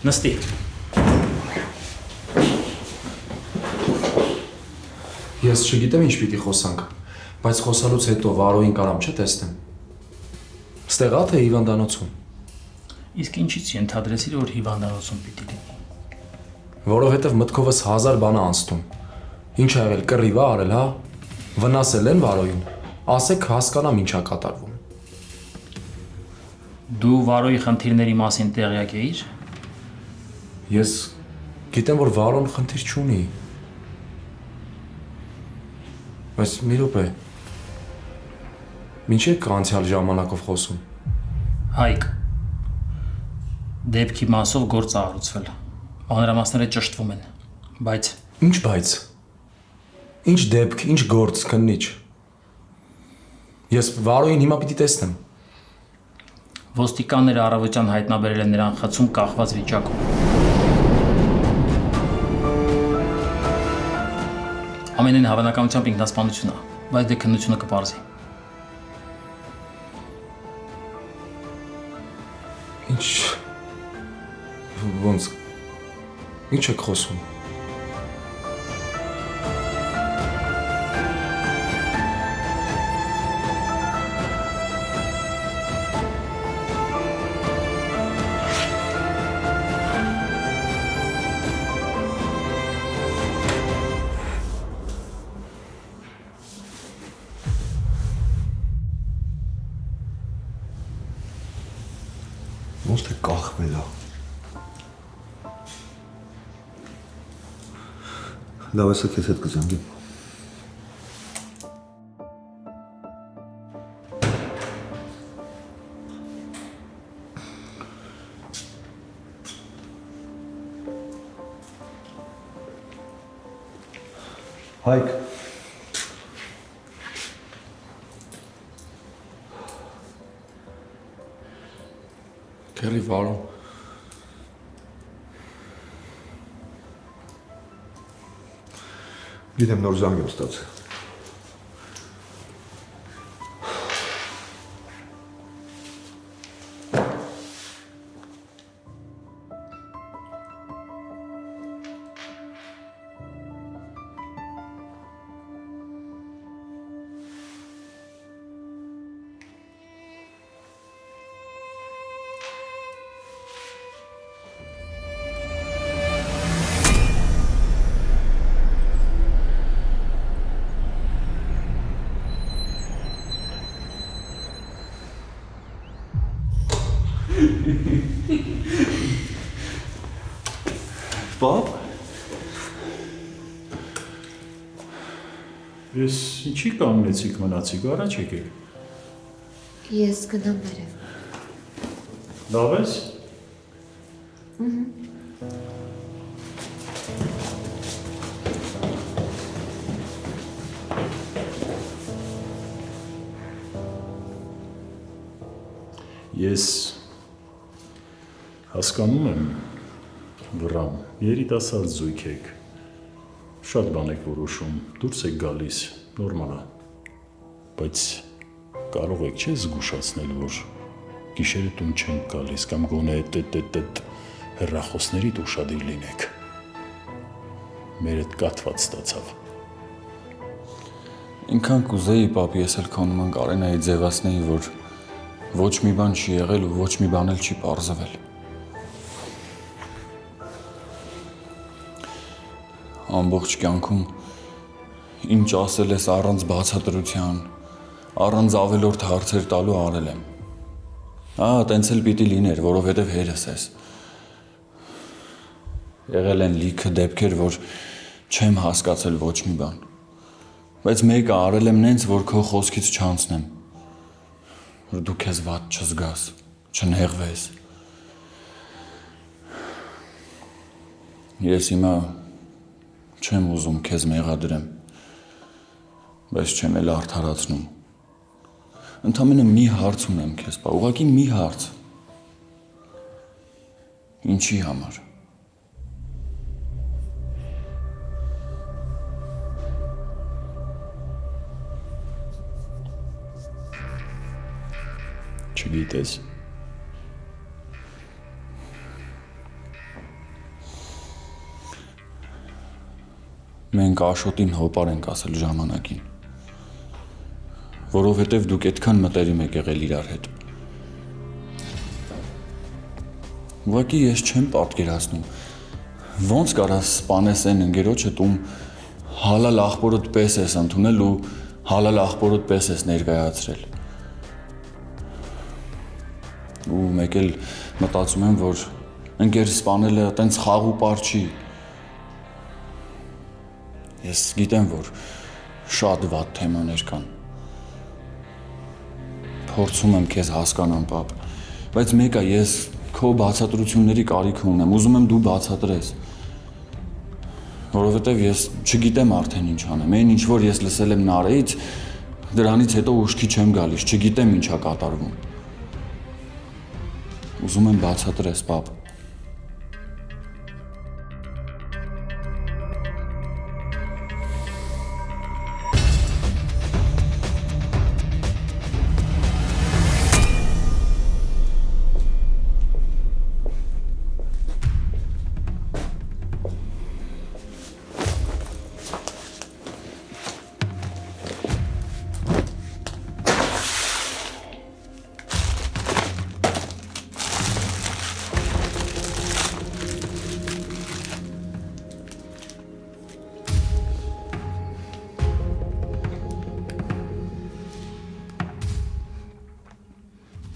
Նստի։ Ես չգիտեմ ինչ պիտի խոսանք, բայց խոսալուց հետո Վարոյին կարամ չէ տեսնեմ։ Ստեղա թե հիվանդանոցում։ Իսկ ինչից ենթադրեցիր, որ հիվանդանոցում պիտի լինի։ Որովհետև մտքովս 1000 բան է անցնում։ Ինչ ա եղել, կռիվ ա արել, հա։ Վնասել են Վարոյին։ Ասեք հասկանամ ինչա կատարվում։ Դու Վարոյի խնդիրների մասին տեղյակ էիր։ Ես գիտեմ, որ Վարոն խնդիր չունի։ Բայց մի րոպե։ Ինչ եք անցյալ ժամանակով խոսում։ Հայկ։ Դեպքի մասով գործ ա հարուցվել։ Մանրամասները ճշտվում են, բայց Ինչ բայց։ Ինչ դեպք, ինչ գործ, քննիչ։ Ես Վարոյին հիմա պիտի տեսնեմ։ ոստիկանները առավոտյան հայտնաբերել են նրան խցում կախված վիճակում։ Ամենայն հավանականությամբ ինքնասպանություն է, բայց դե քննությունը կպարզի։ Ինչ ոնց Ինչ եք խոսում։ Ոնց թե կախվել է։ Լավ էսա քեզ հետ կզանգեմ։ Հայկ։ Քերի Վարոն։ Գիտեմ նոր զանգ եմ ստացել։ Պապ։ Ես ինչի կանգնեցիք մնացիք, առաջ եկեք։ Ես գնամ վերև։ Լավ ես։ Ես հասկանում եմ, վռամ, երիտասարդ զույգ եք, շատ բան եք որոշում, դուրս եք գալիս, նորմալ է, բայց կարող եք չէ զգուշացնել, որ գիշերը տուն չենք գալիս կամ գոնե տետ հեռախոսներիդ ուշադիր լինեք, մեր հետ կաթված ստացավ։ Ինքան կուզեի, պապի, ես էլ քո նման Կարենայի ձևացնեի, որ ոչ մի բան չի եղել ու ոչ մի բան էլ չի պարզվել։ Ամբողջ կյանքում ինչ ասել ես առանց բացատրության, առանց ավելորդ հարցեր տալու արել եմ։ Տենց էլ պիտի լիներ, որովհետև հերս ես։ Եղել են լիքը դեպքեր, որ չեմ հասկացել ոչ մի բան։ Բայց մեկը արել եմ նենց, որ քո խոսքից չանցնեմ, որ դու քեզ վատ չզգաս, չնեղվես։ Ես հիմա չեմ ուզում քեզ մեղադրեմ, բայց չեմ էլ արդարացնում։ Ընդամենը մի հարց ունեմ քեզ, պա, ուղղակի մի հարց։ Ինչի համար։ Չգիտես։ մենք Աշոտին հոպար ենք ասել ժամանակին։ Որովհետև դուք այդքան մտերիմ եք եղել իրար հետ։ Ուղղակի ես չեմ պատկերացնում, ոնց կարաս սպանես այն ընկերոջդ, ում հալալ աղբորդ պես ես ընդունել ու հալալ աղբորդ պես ես ներկայացրել։ Ու մեկ էլ մտածում եմ, որ ընկեր սպանելը տենց խաղ ու պար չի։ Ես գիտեմ, որ շատ վատ թեմաներ կան։ Փորձում եմ քեզ հասկանամ, պապ, բայց մեկը ես քո բացատրությունների կարիք ունեմ, ուզում եմ դու բացատրես։ Որովհետև ես չգիտեմ արդեն ինչ անեմ, այն ինչ որ ես լսել եմ Նարեից, դրանից հետո ուշքի չեմ գալիս, չգիտեմ ինչա կատարվում։ Ուզում եմ բացատրես, պապ։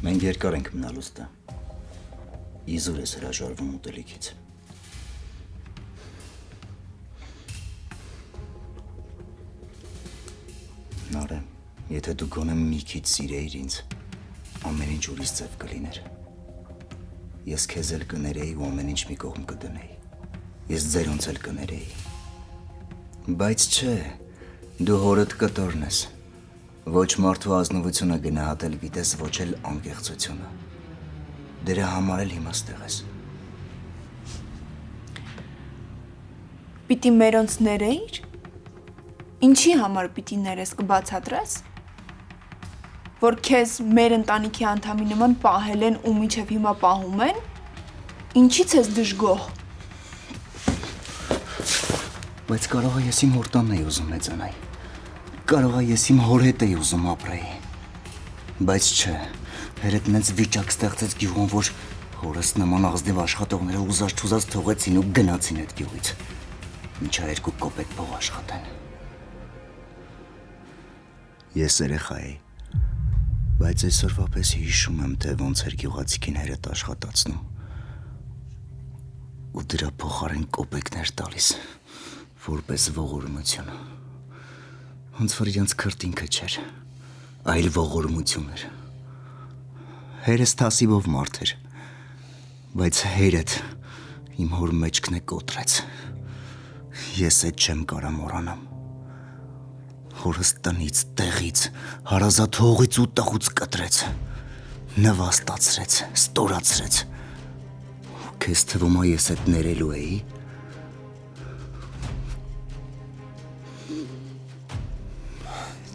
Մենք երկար ենք մնալուց դա։ Իզուր ես հրաժարվում ուտելիքից։ Նարե, եթե դու գոնե մի քիչ սիրեիր ինձ, ամեն ինչ ուրիշ ձև կլիներ։ Ես քեզ էլ կներեի ու ամեն ինչ մի կողմ կդնեի։ Ես ձերոնց էլ կներեի։ Բայց չէ, դու հորդ կտորն ես։ Ոչ մարդու ազնվությունը գնահատել գիտես, ոչ էլ անկեղծությունը։ Դրա համար էլ հիմա ստեղ ես։ Պիտի մերոնց ներեիր։ Ինչի համար պիտի ներես կբացատրես։ Որ քեզ մեր ընտանիքի անդամի նման պահել են ու մինչև հիմա պահում են։ Ինչից ես դժգոհ։ Բայց կարող է ես իմ հորտանն էի ուզում մեծանայի։ Կարող է ես իմ հոր հետ էի ուզում ապրեի։ Բայց չէ, հերեդ նենց վիճակ ստեղծեց գյուղում, որ հորս նման ազնիվ աշխատողները ուզած թողեցին ու գնացին այդ գյուղից։ Ինչա 2 կոպեկ փող աշխատեն։ Ես երեխա էի, բայց այսօրվա պես հիշում եմ, թե ոնց էր գյուղացիքին հերեդ աշխատացնում։ Ու դրա փոխարեն կոպեկներ տալիս, որպես ողորմություն։ Ոնց որ իրենց քրտինքը չէր, այլ ողորմություն էր։ Հերս թասիվով մարդ էր, բայց հերդ իմ հոր մեջքն է կոտրեց։ Ես այդ չեմ կարա մոռանամ։ Հորս տնից, տեղից, հարազատ հողից ու տղուց կտրեց, նվաստացրեց, ստորացրեց։ Քեզ թվում է ես այդ ներելու էի։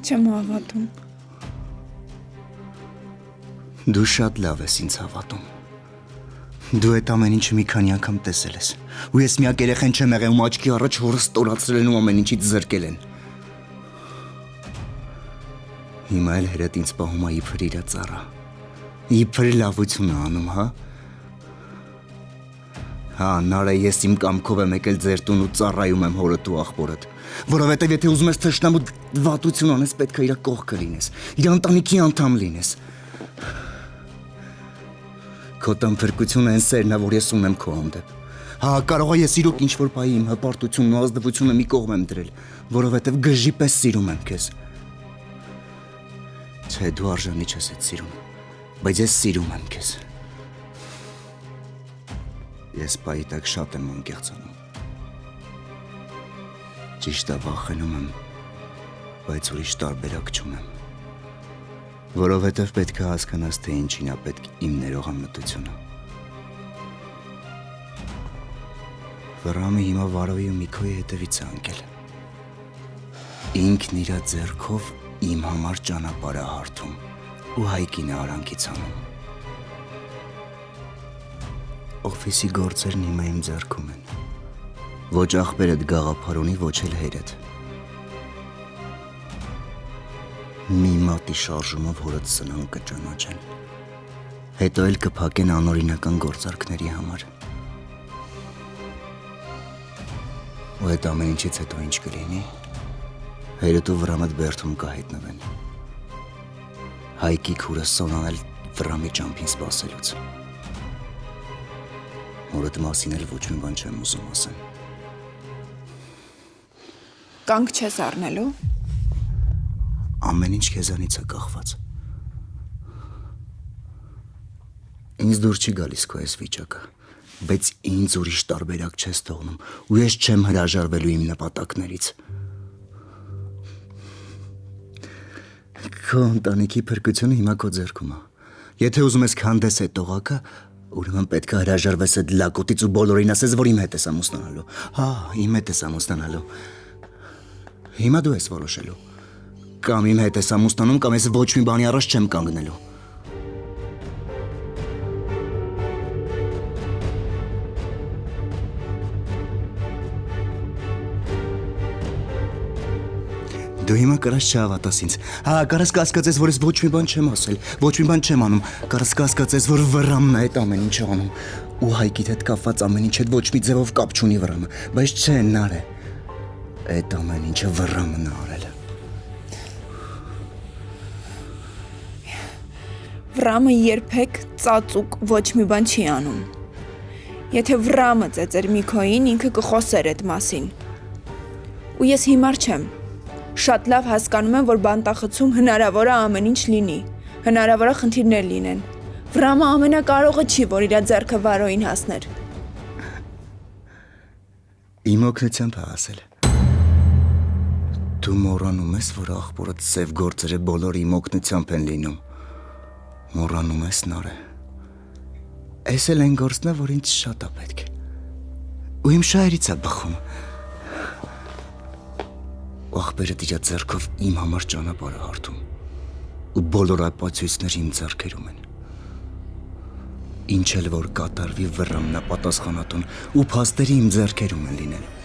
Չեմ հավատում։ Դու շատ լավ ես ինձ հավատում։ Դու այդ ամեն ինչը մի քանի անգամ տեսել ես։ Ու ես միակ երեխան չեմ եղել, ում աչքի առաջ հորս ստորացրել են ու ամեն ինչից զրկել են։ Հիմա էլ հերեդ ինձ պահում է իբր իրա ծառա։ Իբր լավությունը անում, հա։ Հա, Նարե, ես իմ կամքով եմ եկել ձեր տուն ու ծառայում եմ հորդ ու աղբորդ։ Որովհետև եթե ուզում ես թշնամու վատություն անես, պետք է իր կողքը լինես, իր ընտանիքի անդամ լինես։ Քո տամփրկությունը այն սերն է, որ ես ունեմ քո հանդեպ։ Հա, կարող է ես իրոք ինչ-որ բայի իմ հպարտությունն ու ազնվությունը մի կողմ եմ դրել, որովհետև գժի պես սիրում եմ քեզ։ Չէ, դու արժանի չես այդ սիրուն, բայց ես սիրում եմ քեզ։ Ես բայի տակ շատ եմ անկեղծանում։ Ճիշտ է, վախենում եմ, բայց ուրիշ տարբերակ չունեմ։ Որովհետև պետք է հասկանաս, թե ինչին է պետք իմ ներողամտությունը։ Վռամը հիմա Վարոյի ու Միքոյի հետևից է ընկել։ Ինքն իրա ձեռքով իմ համար ճանապարհ է հարթում ու Հայկին է արանքից անում։ Օֆիսի գործերն հիմա իմ ձեռքում են։ Ոչ աղբերդ գաղափար ունի, ոչ էլ հերդ։ Մի մատի շարժումով հորդ սնան կճանաչեն։ Հետո էլ կփակեն անօրինական գործարքների համար։ Ու այդ ամեն ինչից հետո ինչ կլինի։ Հերդ ու Վրամդ բերդում կհայտնվեն։ Հայկի քուրը սոնանել Վրամի ճամփին սպասելուց։ Որդ մասին էլ ոչ մի բան չեմ ուզում ասեմ։ Կանգ չես առնելու։ Ամեն ինչ քեզանից է կախված։ Ինձ դուր չի գալիս քո այս վիճակը, բայց ինձ ուրիշ տարբերակ չես թողնում, ու ես չեմ հրաժարվելու իմ նպատակներից։ Քո ընտանիքի փրկությունը հիմա քո ձեռքում է։ Եթե ուզում ես քանդես այդ տողակը, ուրեմն պետք է հրաժարվես այդ լակոտից ու բոլորին ասես, որ իմ հետ ես ամուսնանալու։ Հա, իմ հետ ես ամուսնանալու։ Հիմա դու ես որոշելու։ Կամ իմ հետ ես ամուսնանում, կամ ես ոչ մի բանի առաջ չեմ կանգնելու։ Դու հիմա կարաս չհավատաս ինձ։ Հա, կարաս կասկածես, որ ես ոչ մի բան չեմ ասել, ոչ մի բան չեմ անում։ Կարաս կասկածես, որ Վրամն է այդ ամեն ինչը անում։ Ու Հայկիդ հետ կապված ամեն ինչ հետ ոչ մի ձևով կապ չունի Վրամը, բայց չէ, Նարէ։ Այդ ամեն ինչը Վրամն է արել։ Վրամը երբեք ծածուկ ոչ մի բան չի անում։ Եթե Վրամը ծեծեր Միքոյին, ինքը կխոսեր այդ մասին։ Ու ես հիմար չեմ։ Շատ լավ հասկանում եմ, որ բանտախցում հնարավոր է ամեն ինչ լինի, հնարավոր է խնդիրներ լինեն։ Վրամը ամենակարողը չի, որ իր ձեռքը Վարոյին հասներ։ Իմ օգնությամբ է ասել։ Դու մոռանում ես, որ աղբորդ սև գործերը բոլորը իմ օգնությամբ են լինում։ Մոռանում ես, Նարէ։ Էս էլ այն գործն է, որ ինձ շատ է պետք։ Ու իմ շահերից է բխում։ Աղբերդ իր ձեռքով իմ համար ճանապարհ է հարթում, ու բոլոր ապացույցներ իմ ձեռքերում են։ Ինչ էլ որ կատարվի, Վրամն է պատասխանատուն, ու փաստերը իմ ձեռքերում են լինելու։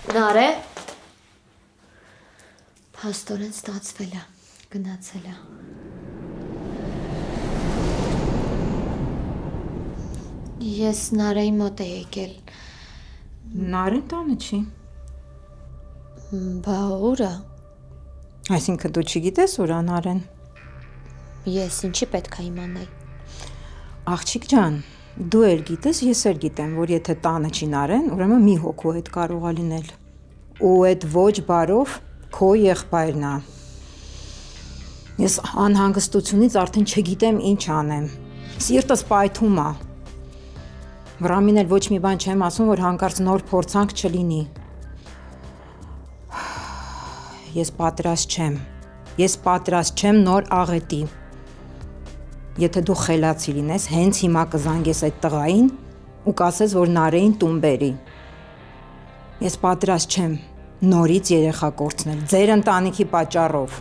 Նարէ, փաստորեն ստացվել է, գնացել է։ Ես Նարեի մոտ է եկել։ Նարեն տանը չի։ Բա ուր է։ Այսինքն դու չգիտես ուր է Նարեն։ Ես ինչի պետք է իմանայի։ Աղջիկ ջան, դու էլ գիտես, ես էլ գիտեմ, որ եթե տանը չի Նարեն, ուրեմն մի հոգու հետ կարող է լինել։ Ու այդ ոչ բարով քո եղբայրն է։ Ես անհանգստությունից արդեն չգիտեմ ինչ անեմ։ Սիրտս պայթում է։ Վրամին էլ ոչ մի բան չեմ ասում, որ հանկարծ նոր փորձանք չլինի։ Ես պատրաստ չեմ։ Ես պատրաստ չեմ նոր աղետի։ Եթե դու խելացի լինես, հենց հիմա կզանգես այդ տղային ու կասես, որ Նարեին տուն բերի։ Ես պատրաստ չեմ նորից երեխա կորցնել ձեր ընտանիքի պատճառով։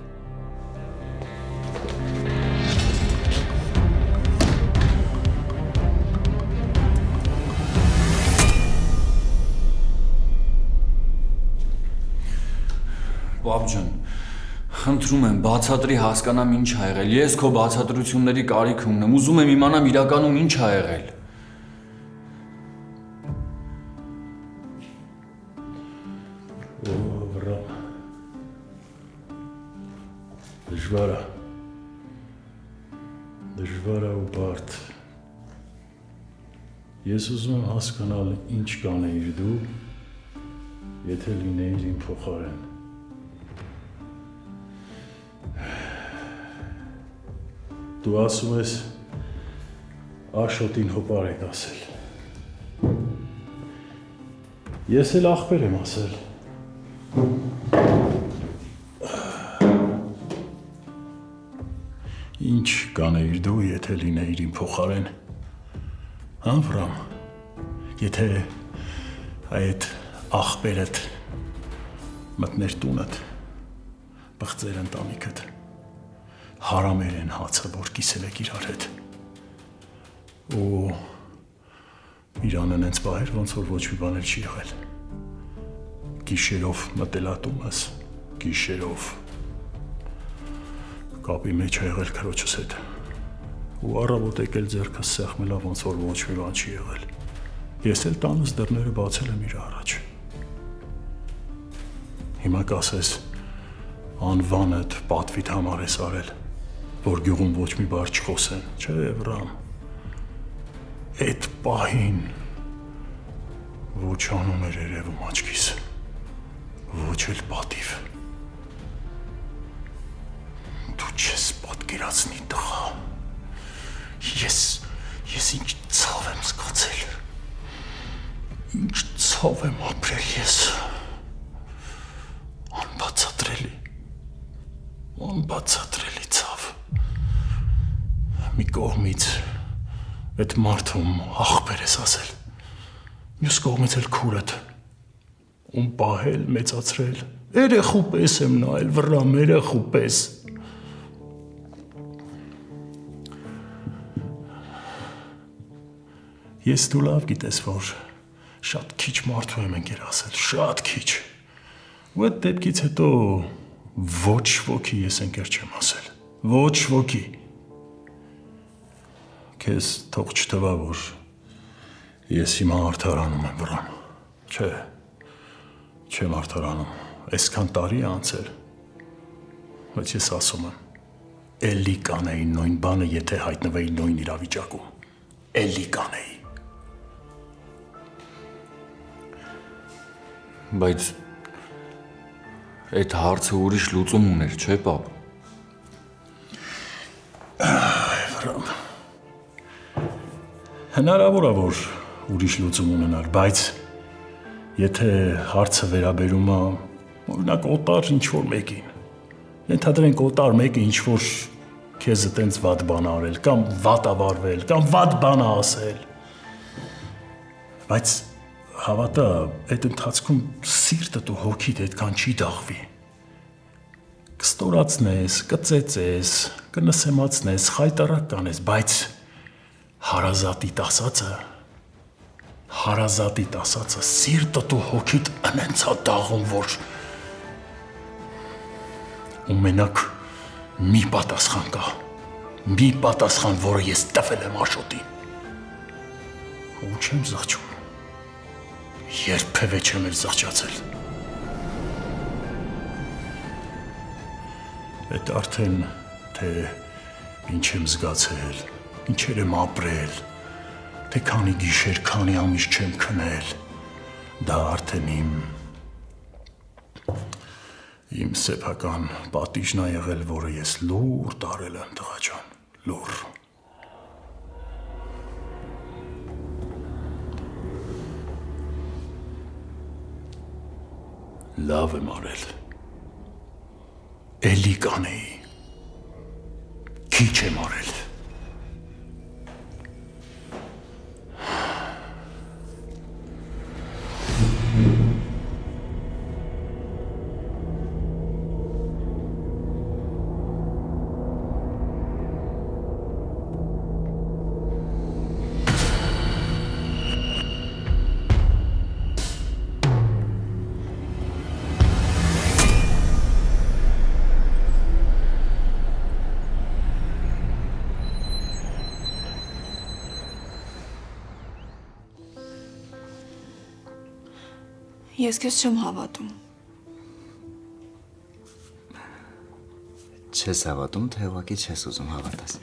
Պապ ջան, խնդրում եմ, բացատրի հասկանամ ինչ ա եղել։ Ես քո բացատրությունների կարիք ունեմ, ուզում եմ իմանամ իրականում ինչ ա եղել։ Վրամ։ Դժվար է ու բարդ։ Ես ուզում եմ հասկանալ ինչ կանեիր դու, եթե լինեիր իմ փոխարեն։ Դու ասում ես Աշոտին հոպար եք ասել։ Ես էլ ախպեր եմ ասել։ Ինչ կանեիր դու, եթե լինեիր իմ փոխարեն։ Հա, Վրամ։ Եթե այդ աղբերդ մտներ տունդ, բղծեր ընտանիքդ, հարամեր են հացը, որ կիսել եք իրար հետ։ Ու իրանը նենց բահեր, ոնց որ ոչ մի բան էլ չի եղել։ Գիշերով մտելատումս, գիշերով կապի մեջ է եղել քրոջս հետ։ Ու առավոտ եկել ձեռքս սեղմելա, ոնց որ ոչ մի բան չի եղել։ Ես էլ տանս դռները բացել եմ իր առաջ։ Հիմա կասես, անվանդ պատվիդ համար ես արել, որ գյուղում ոչ մի բար չխոսեն, չէ Վրամ։ Այդ պահին ոչ անում էր երևում աչքիս, ոչ էլ պատիվ։ Դու չես պատկերացնի տղա, ես ինչ ցավ եմ զգացել, ինչ ցավ եմ ապրել ես, անբացատրելի ցավ։ Մի կողմից այդ մարդում աղբեր ես ասել, մյուս կողմից էլ քուրդ, ում պահել, մեծացրել, երեխու պես եմ նայել, Վրամ, երեխու պես։ Ես դու լավ գիտես, որ շատ քիչ մարդու եմ ընկեր ասել, շատ քիչ։ Ու այդ դեպքից հետո ոչ ոքի ես ընկեր չեմ ասել, ոչ ոքի։ Քեզ թող չթվա, որ ես հիմա արդարանում եմ Վրամ, չէ, չեմ արդարանում, այսքան տարի է անցել, բայց ես ասում եմ, էլի կանեի նույն բանը, եթե հայտնվեի նույն իրավիճակում, էլի կանեի։ Բայց այդ հարցը ուրիշ լուծում ուներ, չէ, պապ։ Վրամ։ Հնարավոր է, որ ուրիշ լուծում ունենար, բայց եթե հարցը վերաբերում է, օրինակ օտար ինչ-որ մեկին, ենթադրենք օտար մեկը ինչ-որ քեզ տենց վատ բան արել, կամ վատ ավարվել, կամ վատ բան ասել, բայց հավատա, այդ ընթացքում սիրտդ ու հոգիդ այդքան չի դաղվի։ Կստորացնես, կծեծես, կնսեմացնես, խայտարակ կանես, բայց հարազատիդ ասածը սիրտդ ու հոգիդ ընենց է դաղում, որ ու մենակ մի պատասխան կա, մի պատասխան, որը ես տվել եմ Աշոտին։ Ու չեմ զղջում, երբևէ չեմ էլ զղջացել։ Այդ արդեն, թե ինչ եմ զգացել, ինչեր եմ ապրել, թե քանի գիշեր, քանի ամիս չեմ քնել, դա արդեն իմ սեփական պատիժն է եղել, որը ես լուր տարել եմ, տղա ջան, լուր։ Լավ եմ արել, էլի կանեի, քիչ եմ արել։ Ես քեզ չեմ հավատում։ Չես հավատում, թե ուղղակի չես ուզում հավատաս։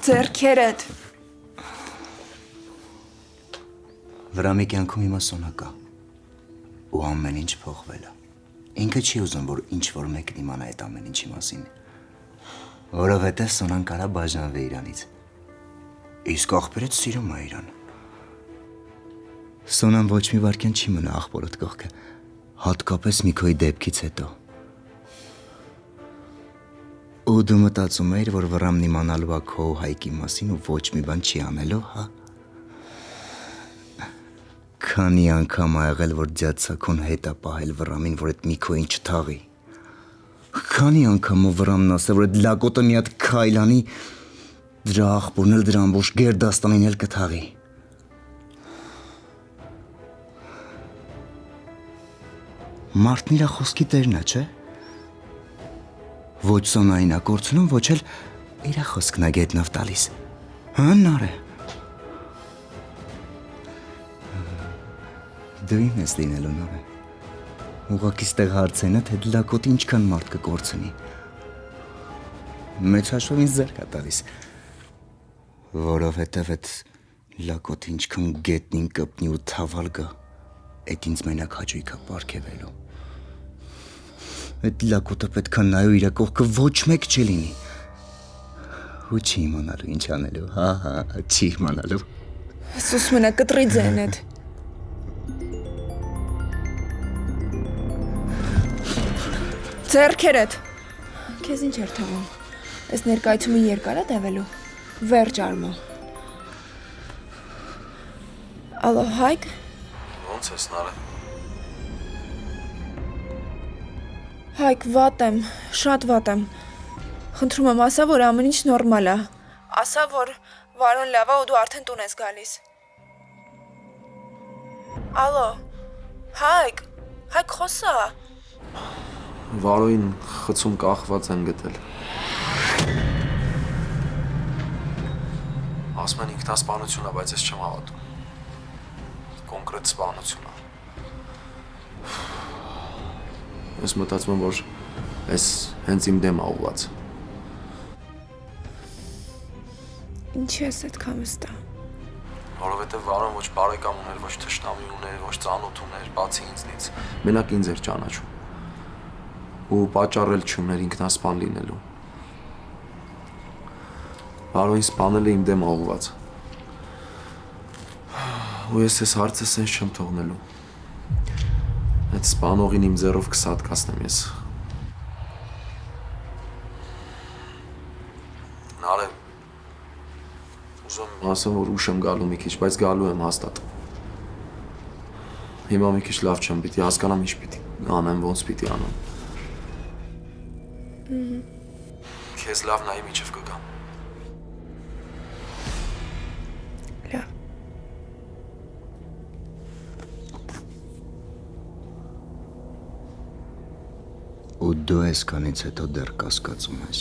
Ձեռքերդ։ Վրամի կյանքում հիմա Սոնա կա։ Ու ամեն ինչ փոխվել է։ Ինքը չի ուզում, որ ինչ-որ մեկն իմանա այդ ամեն ինչի մասին։ Որովհետև Սոնան կարա բաժանվի իրանից։ Իսկ աղբերից սիրում է իրան։ Սոնան ոչ մի վարքյան չի մնա աղբորդ կողքը, հատկապես Միքոյի դեպքից հետո։ Ու դու մտածում էիր, որ Վրամն իմանալու է քո Հայկի մասին ու ոչ մի բան չի անելու, հա։ Քանի անգամ ա եղել, որ ձյացակոն հետ ա պահել վրամին, որ այդ Միքոին չթաղի։ Քանի անգամ ով վրամն ասել, որ այդ լակոտը մի հատ քայլանի, դրա աղբորն էլ դրա ամբողջ գերդաստանին էլ կթաղի։ Մարդն իրա խոսքի տերն է, չէ՞։ Ոչ Սոնային ա կորցնում, ոչ էլ իրա խոսքն ա գետնով տալիս։ Հա, Նարէ։ Դու իմ ես լինելու, Նարէ։ Ուղղակի ստեղ հարցենը, թե լակոտը ինչքան մարդ կկորցնի։ Մեծ հաշվով ինձ ձեռք ա տալիս, որովհետև այդ լակոտը ինչքան գետնին կպնի ու թավալ գա, այդ ինձ մենակ հաճույք ա պարգևելու։ Այդ լակոտը պետք է նայու իրա կողքը ոչ մեկ չի լինի։ Ու չի իմանալու ինչ անելու, հա, չի իմանալու։ Սուս մնա կտրի ձեն էդ։ Ձեռքերդ։ Քեզ ինչ էր թվում։ Այս ներկայացումը երկար է տևելու։ Վերջ արմո։ Ալո, Հայկ։ Ոնց ես, Նարէ։ Հայկ, վատ եմ, շատ վատ եմ։ Խնդրում եմ, ասա, որ ամեն ինչ նորմալ է։ Ասա, որ Վարոն լավ է ու դու արդեն տուն ես գալիս։ Ալո, Հայկ, Հայկ խոսա։ Վարոին խցում կախված են գտել։ Ասում են ինքնասպանություն է, բայց ես չեմ հավատում։ Կոնկրետ սպանություն է։ Ես մտածում եմ, որ այս հենց իմ դեմ ա ուղղված։ Ինչի ես այդքան վստահ։ Որովհետև Վարոն ոչ բարեկամ ուներ, ոչ թշնամի ուներ, ոչ ծանոթ ուներ, բացի ինձնից։ Մենակ ինձ էր ճանաչում։ Ու պատճառել չուներ ինքնասպան լինելու։ Վարոին սպանել է իմ դեմ ուղղված։ Ու ես այս հարցը սենց չեմ թողնելու։ Այդ սպանողին իմ ձեռով կսատկացնեմ ես։ Նարէ, ուզում եմ ասեմ, որ ուշ եմ գալու մի քիչ, բայց գալու եմ հաստատ։ Հիմա մի քիչ լավ չեմ, պիտի հասկանամ ինչ պիտի անեմ, ոնց պիտի անեմ։ Քեզ լավ նայի միջև կգամ։ Լավ։ Ու դու այսքանից հետո դեռ կասկածում ես։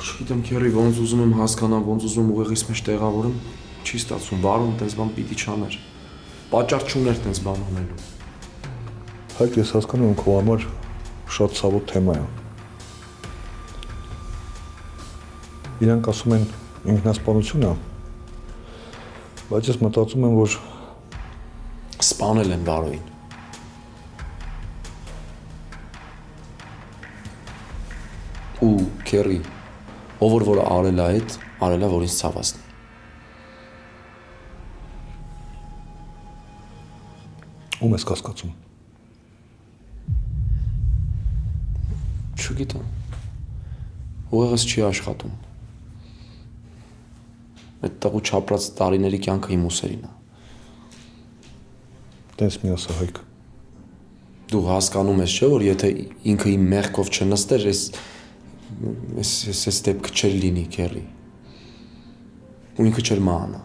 Չգիտեմ, Քերի, ոնց ուզում եմ հասկանամ, ոնց ուզում եմ ուղեղիս մեջ տեղավորեմ, չի ստացվում, Վարոն տես բան պիտի չաներ։ Պատճառ չուներ տես բան անելու։ Հայկ, ես հասկանում եմ քո համար շատ ցավոտ թեմա է։ Իրանք ասում են ինքնասպանություն է, բայց ես մտածում եմ, որ Սպանել են Վարոին։ Ու Քերի, ով որ արել է այդ, արել է որ ինձ ցավացնի։ ում ես կասկածում։ Չգիտեմ։ Ուղեղս չի աշխատում։ Այդ տղու չապրած տարիների կյանքը իմ ուսերին է։ Տես մի ասա, Հայկ։ Դու հասկանում ես, չէ՞, որ եթե ինքը իմ մեղքով չնստեր, այս դեպքը չէր լինի, Քերի։ Ու ինքը չէր մահանա։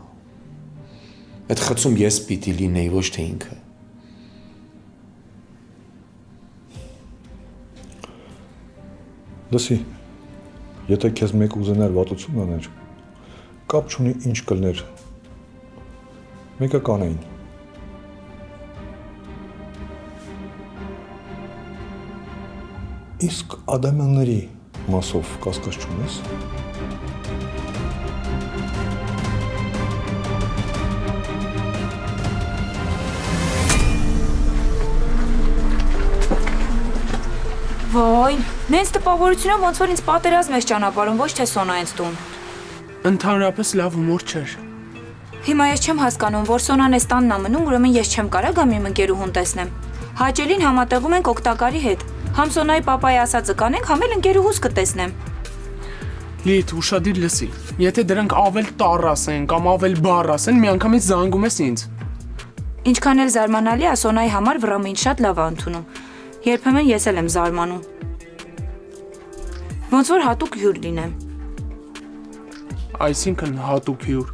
Այդ խցում ես պիտի լինեի, ոչ թե ինքը։ Լսի, եթե քեզ մեկ ուզենար վատություն աներ, կապ չունի ինչ կլներ։ Մեկը կանեին։ Իսկ ադամյանների մասով կասկած չունես։ Ոյ, նենց տպավորությունը ոնց որ ինձ պատերազմ ես ճանապարհում, ոչ թե Սոնայից տուն։ Ընդհանրապես լավ հումոր չէր։ Հիմա ես չեմ հասկանում, որ Սոնան էս տանն ա մնում, ուրեմն ես չեմ կարա գամ իմ ընկերուհուն տեսնեմ։ Հաճելին համատեղում ենք օգտակարի հետ։ Համ Սոնայի պապայի ասածը կանենք, համ էլ ընկերուհուս կտեսնեմ։ Լիլիթ, ուշադիր լսի։ Եթե դրանք ավել տառ ասեն կամ ավել բառ ասեն, միանգամից զանգում ես ինձ։ Ինչքան էլ զարմանալի է, Սոնայի համար վրամը ինձ շատ լավ է ընդունում։ Երբեմն ես էլ եմ զարմանում։ Ոնց որ հատուկ հյուր լինեմ։ Այսինքն հատուկ հյուր։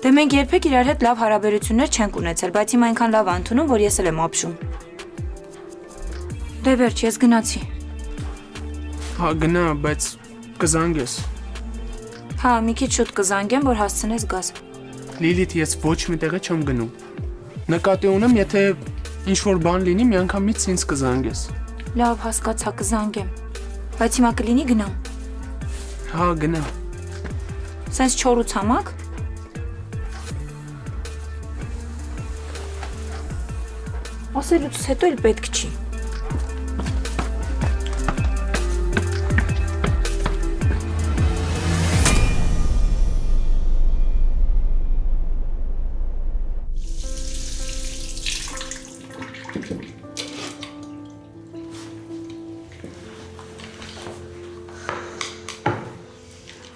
Դե մենք երբեք իրար հետ լավ հարաբերություններ չենք ունեցել, բայց հիմա այնքան լավ է ընդունում, որ ես էլ եմ ապշում։ Դե վերջ, ես գնացի։ Հա գնա, բայց կզանգես։ Հա, մի քիչ շուտ կզանգեմ, որ հասցնես գաս։ Լիլիթ, ես ոչ մի տեղը չեմ գնում։ Նկատի ունեմ, եթե ինչ-որ բան լինի, միանգամից ինձ կզանգես։ Լավ, հասկացա, կզանգեմ։ Բայց հիմա կլինի գնամ։ Հա, գնա։ Սենց չոր ու ցամաք։ Ասելուց հետո էլ պետք չի։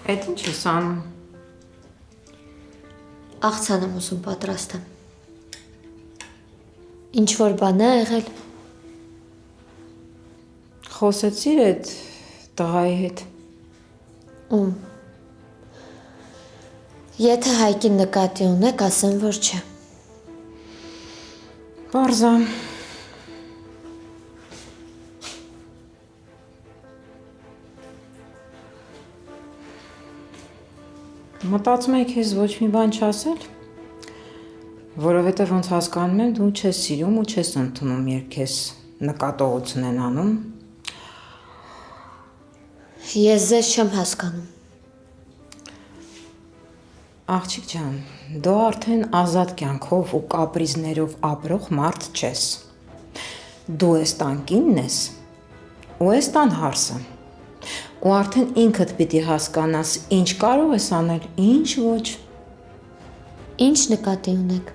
Էդ ինչ ես անում։ Աղցան եմ ուզում պատրաստեմ։ Ինչ-որ բան է եղել։ Խոսեցիր այդ տղայի հետ։ Ում։ Եթե Հայկին նկատի ունեք, ասեմ, որ չէ։ Պարզա։ Մտածում եք ես ոչ մի բան չասել, որովհետև ոնց հասկանում եմ, դու չես սիրում ու չես ընդունում, երբ քեզ նկատողություն են անում։ Ես ձեզ չեմ հասկանում։ Աղջիկ ջան, դու արդեն ազատ կյանքով ու կապրիզներով ապրող մարդ չես։ Դու ես տան կինն ես ու ես տան հարսը։ Ու արդեն ինքդ պիտի հասկանաս, ինչ կարող ես անել, ինչ ոչ։ Ինչ նկատի ունեք։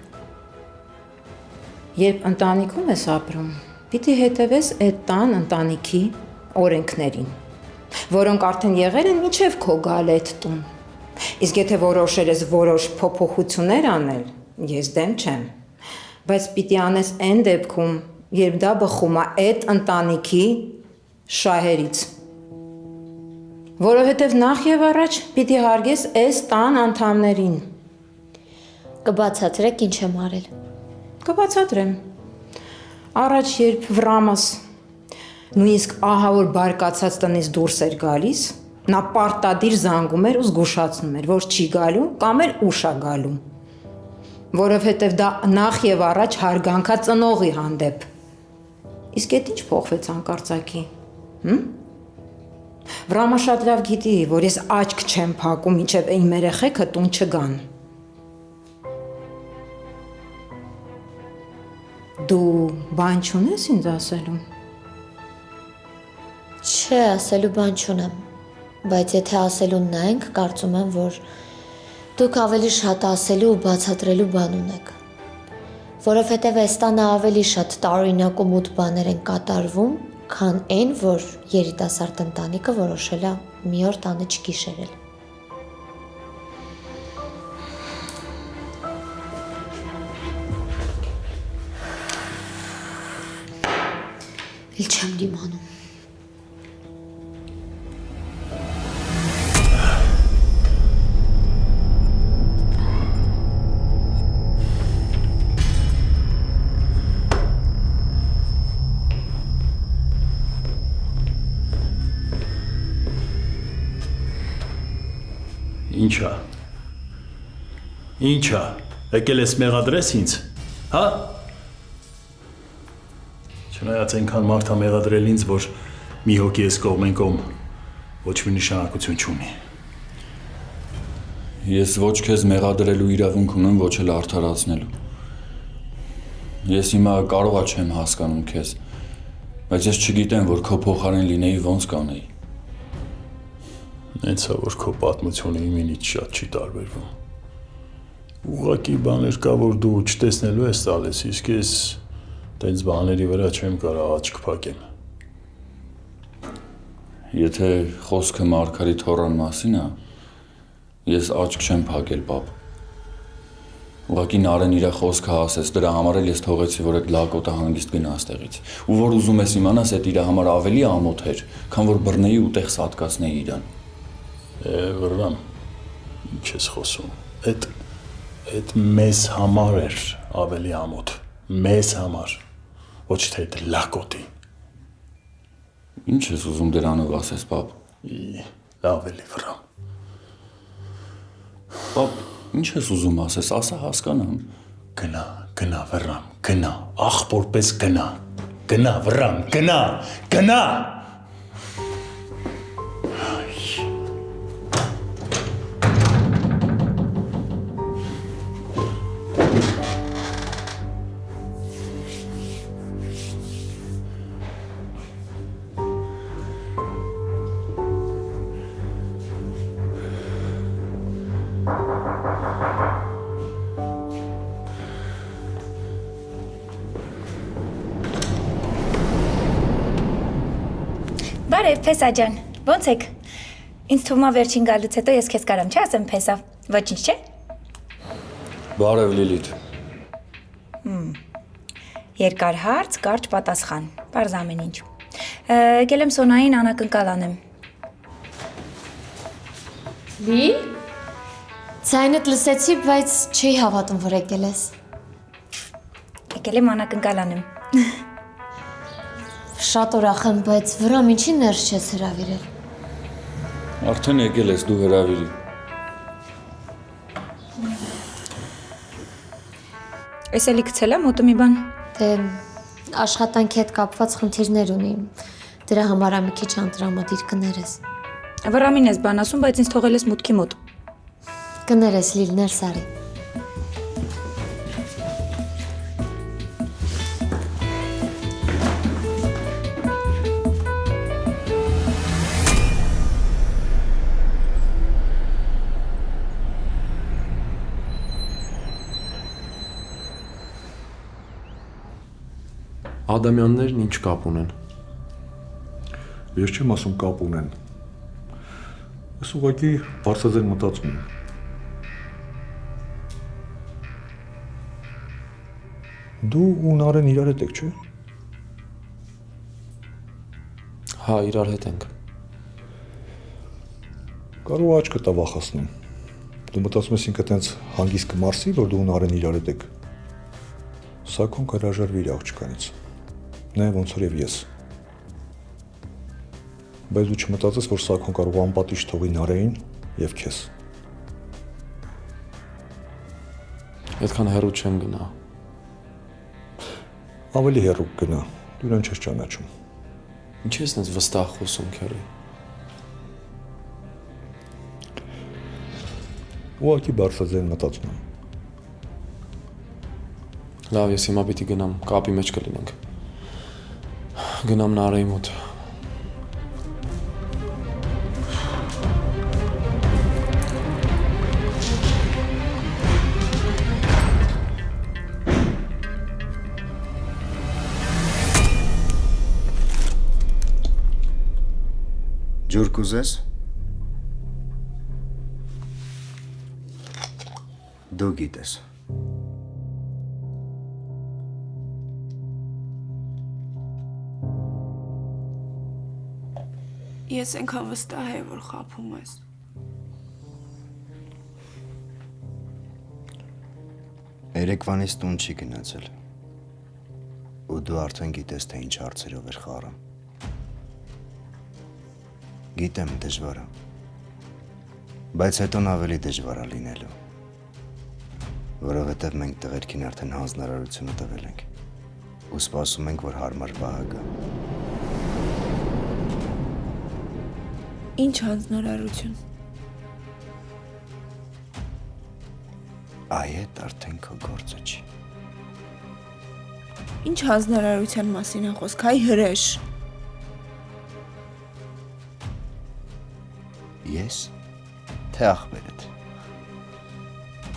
Երբ ընտանիքում ես ապրում, պիտի հետևես այդ տան ընտանիքի օրենքներին, որոնք արդեն եղել են մինչև քո գալը այդ տուն։ Իսկ եթե որոշել ես որոշ փոփոխություններ անել, ես դեմ չեմ, բայց պիտի անես այն դեպքում, երբ դա բխում է այդ ընտանիքի շահերից։ Որովհետև նախ եւ առաջ պիտի հարգես այս տան անդամներին։ Կբացատրեք ինչ եմ արել։ Կբացատրեմ։ Առաջ երբ Վրամս նույնիսկ ահա որ բարկացած տնից դուրս էր գալիս, նա պարտադիր զանգում էր ու զգուշացնում էր, որ չի գալու կամ էլ ուշ է գալու։ Որովհետև դա նախ եւ առաջ հարգանքա ծնողի հանդեպ։ Իսկ այդ ինչ փոխվեց անկարծակի։ Վրամը շատ լավ գիտի, որ ես աչք չեմ փակում, մինչև այն երեխեքը տուն չգան։ Դու բան չունես ինձ ասելու։ Չէ, ասելու բան չունեմ, բայց եթե ասելուն նայենք, կարծում եմ, որ դուք ավելի շատ ասելու ու բացատրելու բան ունեք։ Որովհետև այս տանը ավելի շատ տարօրինակ ու մութ բաներ են կատարվում, քան այն, որ երիտասարդ ընտանիքը որոշել է մի օր տանը չգիշերել։ Էլ չեմ դիմանում։ Ինչա։ Ինչա։ Եկել ես մեղադրես ինձ, հա։ Չնայած այնքան մարդ ա մեղադրել ինձ, որ մի հոգի ես կողմեն կողմ ոչ մի նշանակություն չունի։ Ես ոչ քեզ մեղադրելու իրավունք ունեմ, ոչ էլ արդարացնելու։ Ես հիմա կարողա չեմ հասկանում քեզ, բայց ես չգիտեմ, որ քո փոխարեն լինեի, ոնց կանեի։ Հենց է, որ քո պատմությունը իմինից շատ չի տարբերվում։ Ուղղակի բաներ կա, որ դու չտեսնելու ես տալիս, իսկ ես տենց բաների վրա չեմ կարող աչք փակեմ։ Եթե խոսքը Մարգարիտ Թորան մասին է, ես աչք չեմ փակել, պապ։ Ուղղակի Նարեն իր խոսքը ասեց, դրա համար էլ ես թողեցի, որ այդ լակոտը հանգիստ գնա այստեղից։ Ու որ ուզում ես իմանաս, այդ իր համար ավելի ամոթ էր, քան որ բռնեի ու տեղ սատկացնեի իրան։ Վրան, ինչ ես խոսում։ Այդ մեզ համար էր ավելի ամոթ, մեզ համար, ոչ թե այդ լակոտի։ Ինչ ես ուզում դրանով ասես, պապ։ Լավ էլի վրան։ Պապ, ինչ ես ուզում ասես, ասա հասկանամ։ Գնա վրան, գնա, աղբոր պես գնա, գնա վրան, գնա։ Բարև, Փեսա ջան, ո՞նց եք։ Ինձ թվում է վերջին գալուց հետո ես քեզ կարամ չասեմ Փեսա, ոչինչ չէ։ Բարև Լիլիթ։ Երկար հարց, կարճ պատասխան, պարզ ամեն ինչ։ Եկել եմ Սոնային անակնկալ անեմ։ Լի։ Ձայնդ լսեցի, բայց չի հավատում, որ եկել ես։ Եկել եմ անակնկալ անեմ։ Շատ ուրախ եմ, բայց վրամ ինչի ներս չես հրավիրել։ Արդեն եկել ես դու հրավիրի։ Էս էլի գցել եմ մոտը մի բան։ Դե աշխատանքի հետ կապված խնդիրներ ունի։ Դրա համար մի քիչ անտրամադիր կներես։ Վրամին ես բան ասում, բայց ինձ թողել ես մուտքի մոտ։ Կներես Լիլ, ներս արի։ Ադամյաններն ինչ կապ ունեն։ Ես չեմ ասում կապ ունեն։ Ես ուղղակի բարձրաձայն մտածում եմ։ Դու ու Նարեն իրար հետ եք, չէ՞։ Հա, իրար հետ ենք։ Կարող աչքը տա վախացնում։ Դու մտածում ես ինքդ տենց հանգիստ կմարսի, որ դու ու Նարեն իրար հետ եք։ Սակոն կհրաժարվի իր աղջկանից։ Նայ ոնց որ եւ ես։ Բայց դու չմտածես, որ Սակոն կարող անպատիժ թողի Նարեին եւ քեզ։ Այդքան հեռու չեմ գնա։ Ավելի հեռու գնա։ Դու իրեն չես ճանաչում։ Ինչ ես այնպես վստահ խոսում, քերի։ Ուղղակի բարձրաձայն մտածում եմ։ Լավ, ես հիմա պիտի գնամ, կապի մեջ կլինենք։ Գնամ Նարեի մոտ։ Ջուր կուզես։ Դու գիտես։ Ես այնքան վստահ եմ, որ խաբում ես։ Երեկվանից տուն չի գնացել։ Ու դու արդեն գիտես, թե ինչ հարցերով էր խառը։ Գիտեմ դժվար է։ Բայց հետոն ավելի դժվար է լինելու։ Որովհետև մենք տղերքին արդեն հանձնարարությունը տվել ենք։ Ու սպասում ենք, որ հարմար պահը գա։ Ինչ հանձնարարություն։ Այդ արդեն քո գործը չի։ Ինչ հանձնարարության մասին է խոսք, հայ հրեշ։ Ես թե ախպերդ։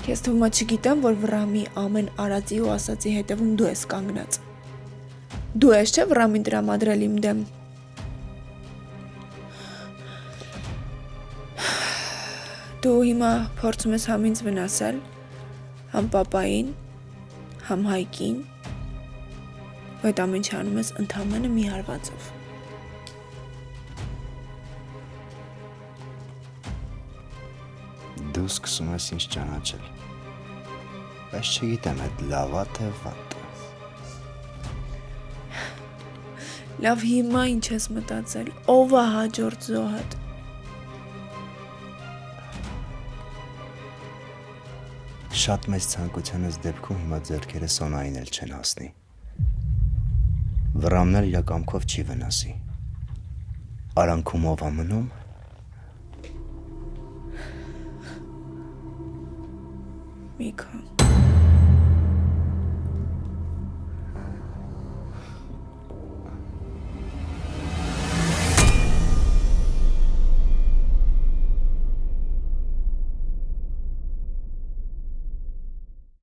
Ես թվում է չգիտեմ, որ Վրամի ամեն արածի ու ասացի հետևում դու ես կանգնած։ Դու ես չէ Վրամին տրամադրել իմ դեմ։ Դու հիմա փորձում ես համ ինձ վնասել, համ պապային, համ Հայկին, ու այդ ամեն ինչը անում ես ընդամենը մի հարվածով։ Դու սկսում ես ինձ ճանաչել, բայց չգիտեմ այդ լավա թե վատ։ Լավ, հիմա ինչ ես մտածել, ով է հաջորդ զոհդ։ Շատ մեծ ցանկությանս դեպքում հիմա ձեռքերը Սոնային էլ չեն հասնի։ Վրամն էլ իր կամքով չի վնասի։ Արանքում ով է մնում։ Միքա։